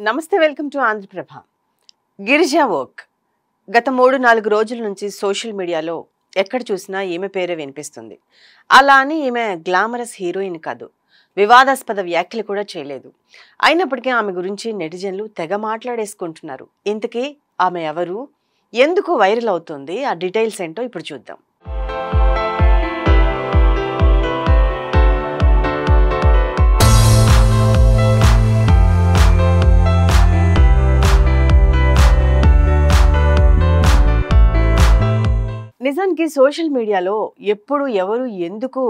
నమస్తే, welcome to Andhraprabha. Girija ఓక్ గత 3-4 రోజుల నుంచి సోషల్ మీడియాలో ఎక్కడ చూసినా ఈమె పేరే వినిపిస్తుంది. అలా అని ఈమె గ్లామరస్ హీరోయిన్ కాదు, వివాదాస్పద వ్యాఖ్యలు కూడా చేయలేదు. అయినప్పటికీ ఆమె గురించి నెటిజన్లు తెగ మాట్లాడేసుకుంటున్నారు. ఇంతకీ ఆమె ఎవరు, ఎందుకు వైరల్ అవుతుంది, ఆ డీటెయిల్స్ ఏంటో ఇప్పుడు చూద్దాం. నిజానికి సోషల్ మీడియాలో ఎప్పుడు ఎవరు ఎందుకు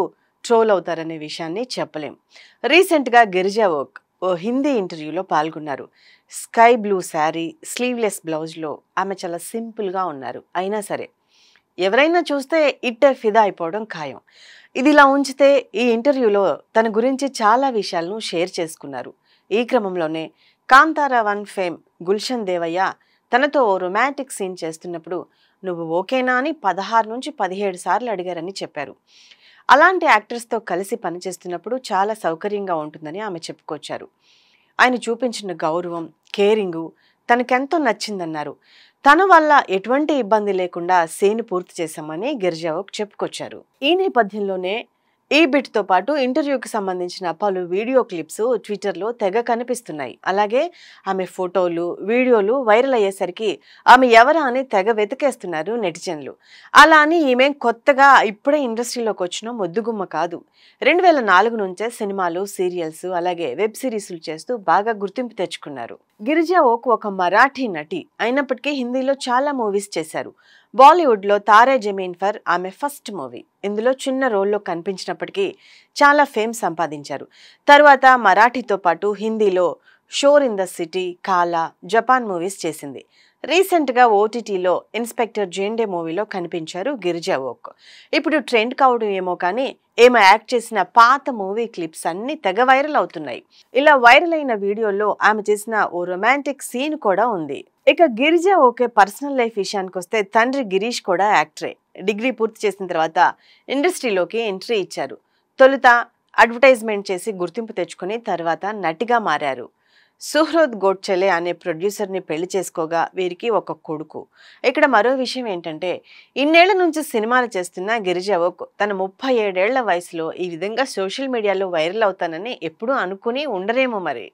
ట్రోల్ అవుతారనే విషయాన్ని చెప్పలేం. రీసెంట్గా గిరిజా ఓక్ ఓ హిందీ ఇంటర్వ్యూలో పాల్గొన్నారు. స్కై బ్లూ శారీ, స్లీవ్లెస్ బ్లౌజ్లో ఆమె చాలా సింపుల్గా ఉన్నారు. అయినా సరే ఎవరైనా చూస్తే ఇట్టే ఫిదా అయిపోవడం ఖాయం. ఇది ఇలా ఉంచితే ఈ ఇంటర్వ్యూలో తన గురించి చాలా విషయాలను షేర్ చేసుకున్నారు. ఈ క్రమంలోనే కాంతారా 1 ఫేమ్ గుల్షన్ దేవయ్య తనతో ఓ రొమాంటిక్ సీన్ చేస్తున్నప్పుడు నువ్వు ఓకేనా అని 16-17 సార్లు అడిగారని చెప్పారు. అలాంటి యాక్టర్స్తో కలిసి పనిచేస్తున్నప్పుడు చాలా సౌకర్యంగా ఉంటుందని ఆమె చెప్పుకొచ్చారు. ఆయన చూపించిన గౌరవం, కేరింగు తనకెంతో నచ్చిందన్నారు. తన వల్ల ఎటువంటి ఇబ్బంది లేకుండా సీన్ పూర్తి చేశామని గిరిజా ఓక్ చెప్పుకొచ్చారు. ఈ నేపథ్యంలోనే ఈ బిట్తో పాటు ఇంటర్వ్యూకి సంబంధించిన పలు వీడియో క్లిప్స్ ట్విట్టర్లో తెగ కనిపిస్తున్నాయి. అలాగే ఆమె ఫోటోలు, వీడియోలు వైరల్ అయ్యేసరికి ఆమె ఎవరా అని తెగ వెతికేస్తున్నారు నెటిజన్లు. అలా అని ఈమె కొత్తగా ఇప్పుడే ఇండస్ట్రీలోకి వచ్చిన మొద్దుగుమ్మ కాదు. 2004 నుంచే సినిమాలు, సీరియల్స్ అలాగే వెబ్ సిరీస్లు చేస్తూ బాగా గుర్తింపు తెచ్చుకున్నారు. గిరిజా ఓక్ ఒక మరాఠీ నటి అయినప్పటికీ హిందీలో చాలా మూవీస్ చేశారు. బాలీవుడ్లో తారే జమీన్ ఫర్ ఆమె ఫస్ట్ మూవీ. ఇందులో చిన్న రోల్లో కనిపించినప్పటికీ చాలా ఫేమ్ సంపాదించారు. తర్వాత మరాఠీతో పాటు హిందీలో షోర్ ఇన్ ద సిటీ, కాలా, జపాన్ మూవీస్ చేసింది. రీసెంట్గా ఓటీటీలో ఇన్స్పెక్టర్ జెండే మూవీలో కనిపించారు గిరిజా ఓక్. ఇప్పుడు ట్రెండ్ కావడం ఏమో కానీ ఏమో యాక్ట్ చేసిన పాత మూవీ క్లిప్స్ అన్ని తెగ వైరల్ అవుతున్నాయి. ఇలా వైరల్ అయిన వీడియోలో ఆమె చేసిన ఓ రొమాంటిక్ సీన్ కూడా ఉంది. ఇక గిరిజా ఓకే పర్సనల్ లైఫ్ విషయానికి వస్తే తండ్రి గిరీష్ కూడా యాక్టరే. డిగ్రీ పూర్తి చేసిన తర్వాత ఇండస్ట్రీలోకి ఎంట్రీ ఇచ్చారు. తొలుత అడ్వర్టైజ్మెంట్ చేసి గుర్తింపు తెచ్చుకుని తర్వాత నటిగా మారారు. సుహృద్ గోడ్చెలే అనే ప్రొడ్యూసర్ని పెళ్లి చేసుకోగా వీరికి ఒక కొడుకు. ఇక్కడ మరో విషయం ఏంటంటే ఇన్నేళ్ల నుంచి సినిమాలు చేస్తున్న గిరిజా ఓక్ తన 37 ఏళ్ల వయసులో ఈ విధంగా సోషల్ మీడియాలో వైరల్ అవుతానని ఎప్పుడూ అనుకుని ఉండరేమో మరి.